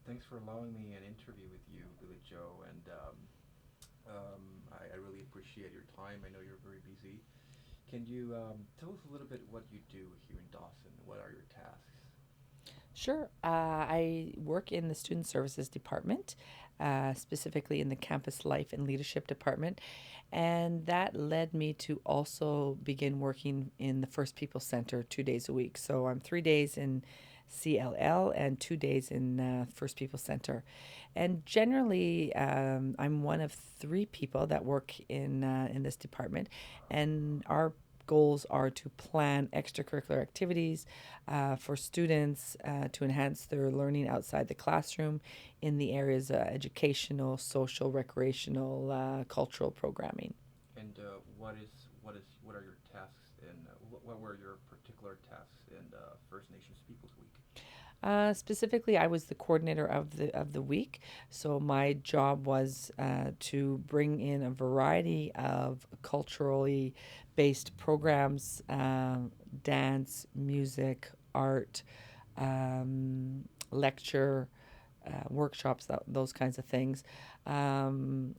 Thanks for allowing me an interview with you, Billy Joe, and I really appreciate your time. I know you're very busy. Can you tell us a little bit what you do here in Dawson? What are your tasks? Sure. I work in the Student Services Department, specifically in the Campus Life and Leadership Department. And that led me to also begin working in the First People Center 2 days a week. So I'm 3 days in CLL and 2 days in First People Center. And generally, I'm one of three people that work in this department. And our goals are to plan extracurricular activities for students to enhance their learning outside the classroom in the areas of educational, social, recreational, cultural programming. And what are your tasks and what were your particular tasks in First Nations Peoples Week? Specifically, I was the coordinator of the week, so my job was to bring in a variety of culturally based programs, dance, music, art, lecture, workshops, those kinds of things. I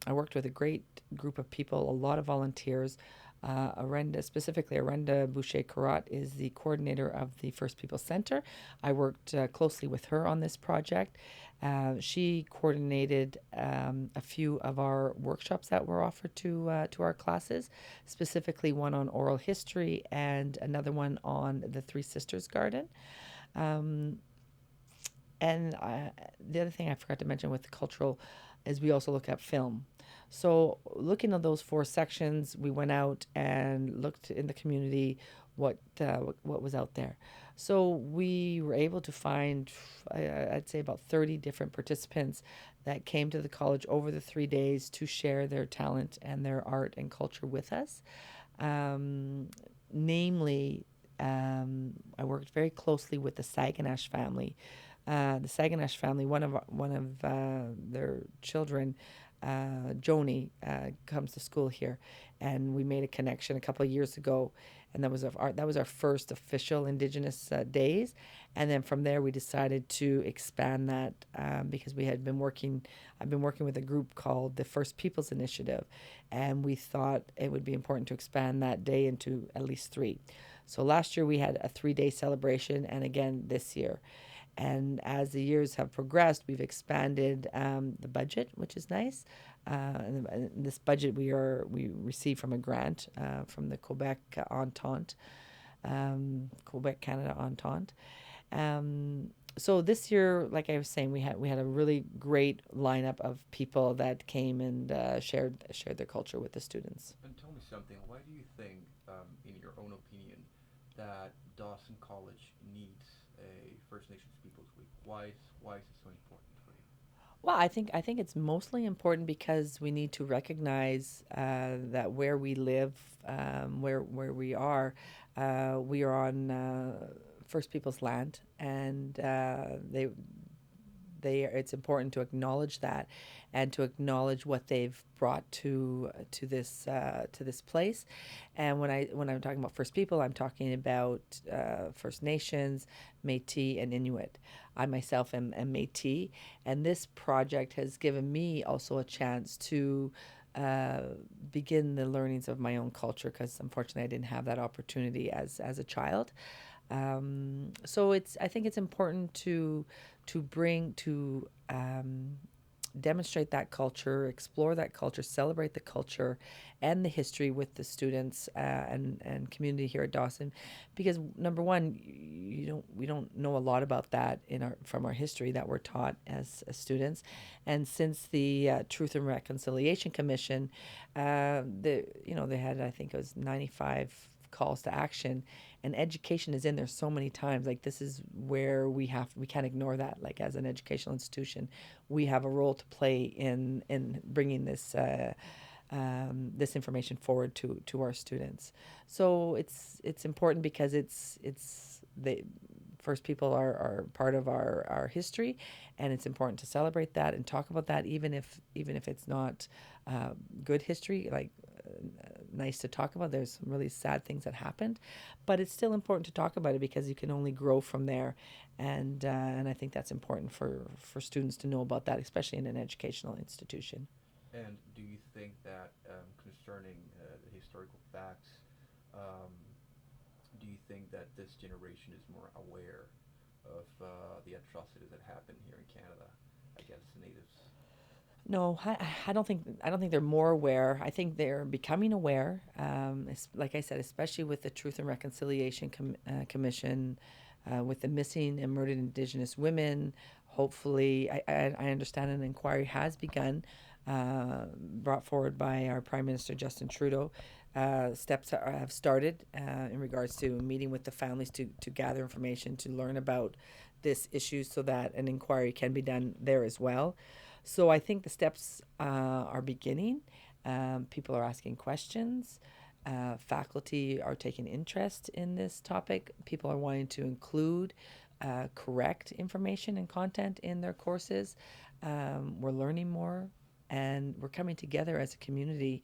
worked with a great group of people, a lot of volunteers. Specifically, Arenda Boucher Karat is the coordinator of the First People Center. I worked closely with her on this project. She coordinated a few of our workshops that were offered to our classes, specifically one on oral history and another one on the Three Sisters Garden. Um, and the other thing I forgot to mention with the cultural is we also look at film. So, looking at those four sections, we went out and looked in the community what was out there. So we were able to find, I'd say, about 30 different participants that came to the college over the 3 days to share their talent and their art and culture with us. Um, Namely, I worked very closely with the Saginash family. The Saginash family, one of their children, Joni, comes to school here, and we made a connection a couple of years ago, and that was our first official Indigenous days, and then from there we decided to expand that because we had been working. I've been working with a group called the First Peoples Initiative, and we thought it would be important to expand that day into at least three. So last year we had a 3 day celebration, and again this year. And as the years have progressed, we've expanded the budget, which is nice. And this budget we received from a grant from the Quebec Entente, Quebec Canada Entente. So this year, like I was saying, we had a really great lineup of people that came and shared their culture with the students. And tell me something. Why do you think, in your own opinion, that Dawson College needs a First Nations Peoples Week? Why is it so important for you? Well, I think it's mostly important because we need to recognize that where we live, where we are on First People's land, and it's important to acknowledge that, and to acknowledge what they've brought to this place. And when I'm talking about First People, I'm talking about First Nations, Métis, and Inuit. I myself am Métis, and this project has given me also a chance to uh, begin the learnings of my own culture, because unfortunately I didn't have that opportunity as a child. So I think it's important to bring to demonstrate that culture, explore that culture, celebrate the culture and the history with the students and community here at Dawson, because number one, we don't know a lot about that in our from our history that we're taught as students, and since the Truth and Reconciliation Commission, they had, I think it was 95 calls to action, and education is in there so many times. Like, this is where we can't ignore that. Like, as an educational institution, we have a role to play in bringing this information forward to our students. So it's important because it's the First People are part of our history, and it's important to celebrate that and talk about that, even if it's not good history. Like, nice to talk about. There's some really sad things that happened, but it's still important to talk about it because you can only grow from there, and I think that's important for students to know about that, especially in an educational institution. And do you think that concerning the historical facts, um, do you think that this generation is more aware of the atrocities that happen here in Canada against the natives? No, I don't think they're more aware. I think they're becoming aware. Like I said, especially with the Truth and Reconciliation Commission, with the missing and murdered Indigenous women. Hopefully, I understand an inquiry has begun, brought forward by our Prime Minister Justin Trudeau. Steps have started in regards to meeting with the families to gather information, to learn about this issue so that an inquiry can be done there as well. So I think the steps are beginning. People are asking questions. Faculty are taking interest in this topic. People are wanting to include correct information and content in their courses. We're learning more, and we're coming together as a community,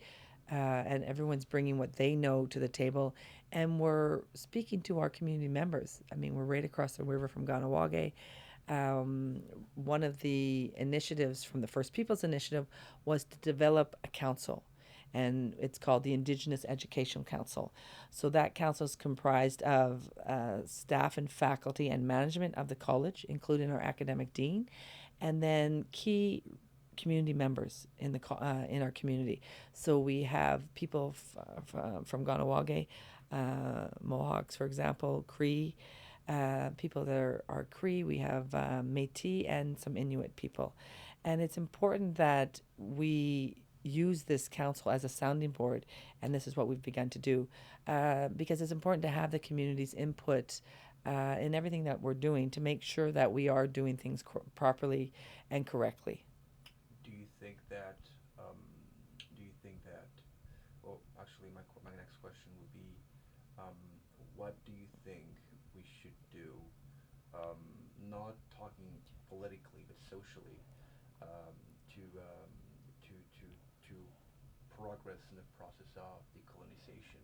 and everyone's bringing what they know to the table, and we're speaking to our community members. I mean, we're right across the river from Ganawage. um, One of the initiatives from the First Peoples Initiative was to develop a council, and it's called the Indigenous Educational Council. So that council is comprised of staff and faculty and management of the college, including our academic dean, and then key community members in our community. So we have people from Ganawage, Mohawks, for example, Cree, people that are Cree. We have Métis and some Inuit people, and it's important that we use this council as a sounding board, and this is what we've begun to do, because it's important to have the community's input in everything that we're doing to make sure that we are doing things properly and correctly. Do you think that? Do you think that? Well, actually, my next question would be, um, what do you think we should do? Um, Not talking politically, but socially, um, to to progress in the process of decolonization.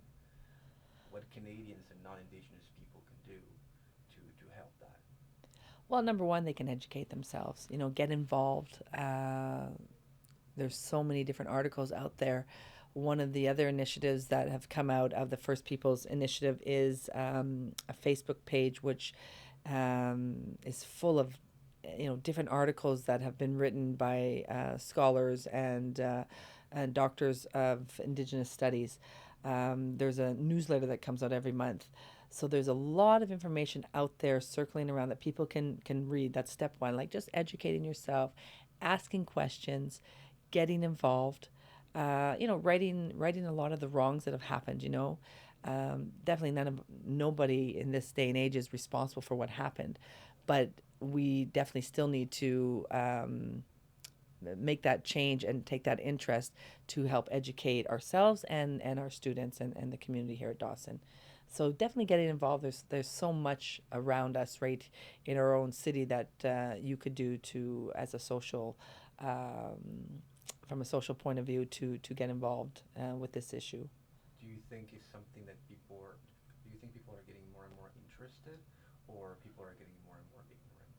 What Canadians and non-Indigenous people can do to help that. Well, number one, they can educate themselves. You know, get involved. There's so many different articles out there. One of the other initiatives that have come out of the First Peoples Initiative is a Facebook page which is full of different articles that have been written by scholars and doctors of Indigenous studies. There's a newsletter that comes out every month. So there's a lot of information out there circling around that people can read. That's step one, like just educating yourself, asking questions, getting involved. Writing a lot of the wrongs that have happened. Definitely nobody in this day and age is responsible for what happened, but we definitely still need to make that change and take that interest to help educate ourselves and our students and the community here at Dawson. So definitely getting involved. There's so much around us right in our own city that you could do to as a social from a social point of view to get involved with this issue. Do you think is something that people are? Do you think people are getting more and more interested, or people are getting more and more ignorant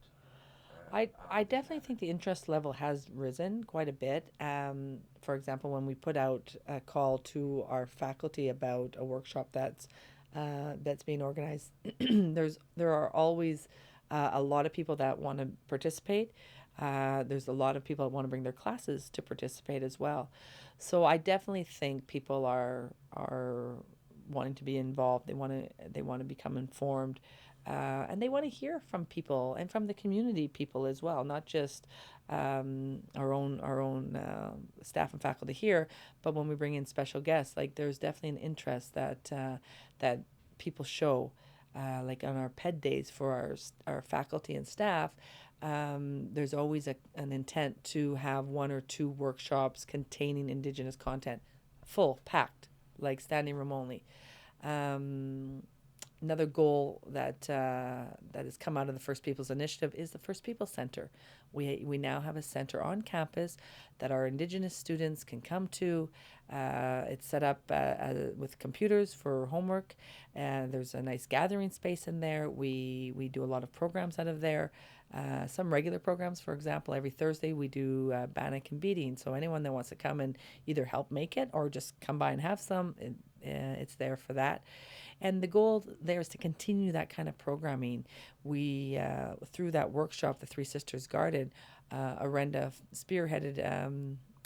I on this definitely matter? think the interest level has risen quite a bit. For example, when we put out a call to our faculty about a workshop that's being organized, there are always a lot of people that want to participate. There's a lot of people that want to bring their classes to participate as well. So I definitely think people are wanting to be involved. They want to become informed, and they want to hear from people and from the community people as well, not just our own staff and faculty here, but when we bring in special guests, like there's definitely an interest that people show. Like on our PED days for our faculty and staff, there's always an intent to have one or two workshops containing Indigenous content, full, packed, like standing room only. Um, Another goal that has come out of the First Peoples Initiative is the First Peoples Center. We now have a center on campus that our Indigenous students can come to. It's set up with computers for homework, and there's a nice gathering space in there. We do a lot of programs out of there. Some regular programs, for example, every Thursday we do bannock and beating. So anyone that wants to come and either help make it or just come by and have some, it's there for that. And the goal there is to continue that kind of programming. We, through that workshop, the Three Sisters Garden, Arenda spearheaded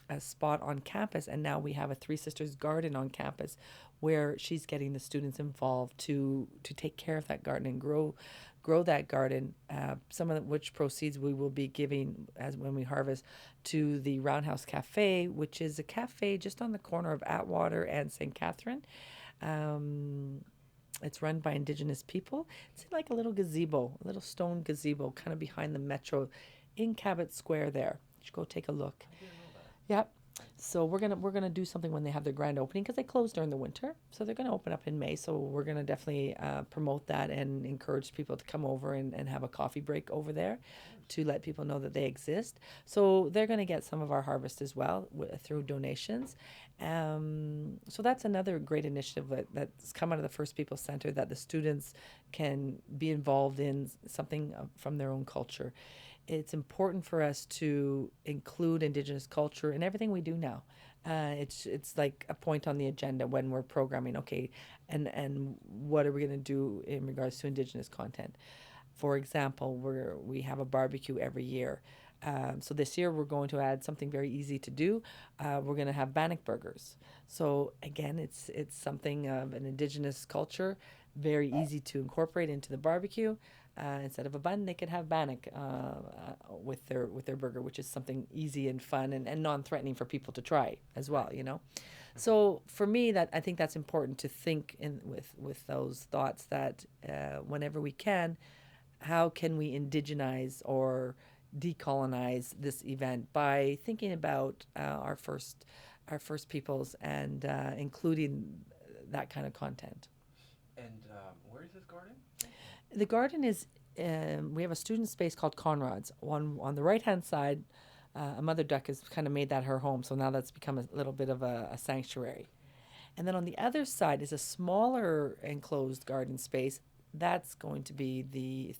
a spot on campus, and now we have a Three Sisters Garden on campus where she's getting the students involved to take care of that garden and grow that garden. Some of which proceeds we will be giving as when we harvest to the Roundhouse Cafe, which is a cafe just on the corner of Atwater and St. Catherine. Um, it's run by Indigenous people. It's like a little gazebo, a little stone gazebo, kind of behind the metro in Cabot Square there. You should go take a look. I didn't know that. Yep. So we're gonna do something when they have their grand opening because they close during the winter. So they're gonna open up in May. So we're gonna definitely promote that and encourage people to come over and have a coffee break over there to let people know that they exist. So they're gonna get some of our harvest as well through donations. So that's another great initiative that's come out of the First People Center that the students can be involved in something from their own culture. It's important for us to include Indigenous culture in everything we do now. It's like a point on the agenda when we're programming. Okay, and what are we going to do in regards to Indigenous content? For example, we have a barbecue every year. So this year we're going to add something very easy to do. We're going to have bannock burgers. So again, it's something of an Indigenous culture, very easy to incorporate into the barbecue. Instead of a bun, they could have bannock with their burger, which is something easy and fun and non-threatening for people to try as well. You know, so for me, that I think that's important to think in with those thoughts that whenever we can, how can we indigenize or decolonize this event by thinking about our first peoples and including that kind of content. And where is this garden? The garden is, we have a student space called Conrad's. One on the right hand side, a mother duck has kind of made that her home, so now that's become a little bit of a sanctuary. And then on the other side is a smaller enclosed garden space. That's going to be the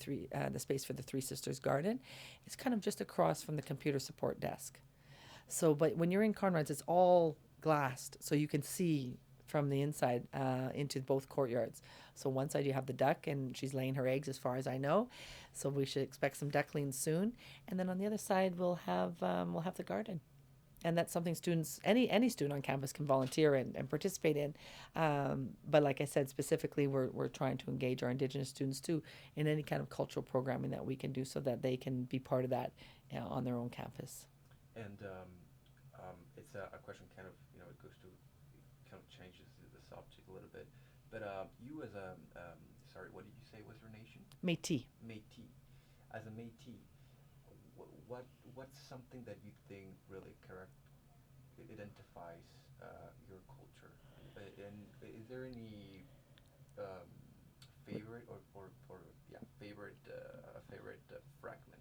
space for the Three Sisters Garden. It's kind of just across from the computer support desk. So, but when you're in Conrad's, it's all glassed, so you can see from the inside into both courtyards. So one side you have the duck, and she's laying her eggs, as far as I know. So we should expect some ducklings soon. And then on the other side, we'll have the garden, and that's something students, any student on campus, can volunteer and participate in. But like I said, specifically, we're trying to engage our Indigenous students too in any kind of cultural programming that we can do, so that they can be part of that on their own campus. And it's a question kind of, it goes to, kind of changes the subject a little bit. But you as a, sorry, what did you say was your nation? Métis. Métis. As a Métis, what's something that you think really identifies your culture? And is there any um, favorite or yeah, favorite favorite fragment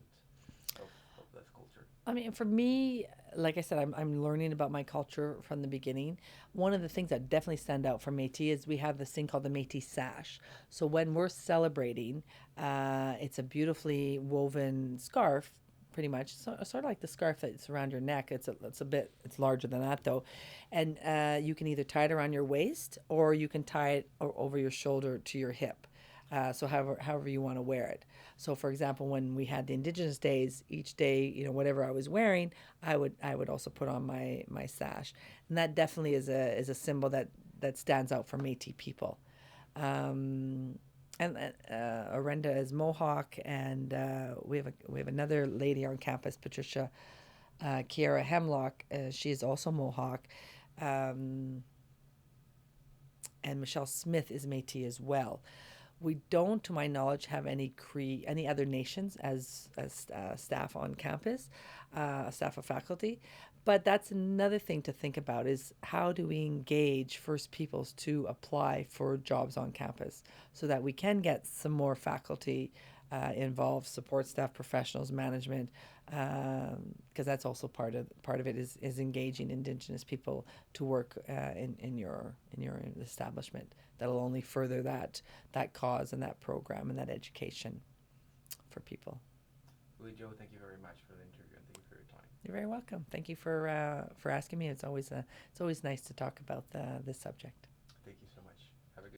of this culture? I mean, for me, like I said, I'm learning about my culture from the beginning. One of the things that definitely stand out for Métis is we have this thing called the Métis sash. So when we're celebrating, it's a beautifully woven scarf, pretty much, sort of like the scarf that's around your neck. It's larger than that though, and you can either tie it around your waist or you can tie it over your shoulder to your hip. So however you want to wear it. So for example, when we had the Indigenous days, each day, whatever I was wearing, I would also put on my sash, and that definitely is a symbol that stands out for Métis people. Um, and Arenda is Mohawk, and we have another lady on campus, Patricia Kiera Hemlock. She is also Mohawk, um, and Michelle Smith is Métis as well. We don't, to my knowledge, have any other nations as staff on campus, staff of faculty, But that's another thing to think about is how do we engage First Peoples to apply for jobs on campus so that we can get some more faculty involved, support staff, professionals, management, because that's also part of it is engaging Indigenous people to work in your establishment. That'll only further that cause and that program and that education for people. Willie Joe, thank you very much for the interview and thank you for your time. You're very welcome. Thank you for asking me. It's always nice to talk about this subject.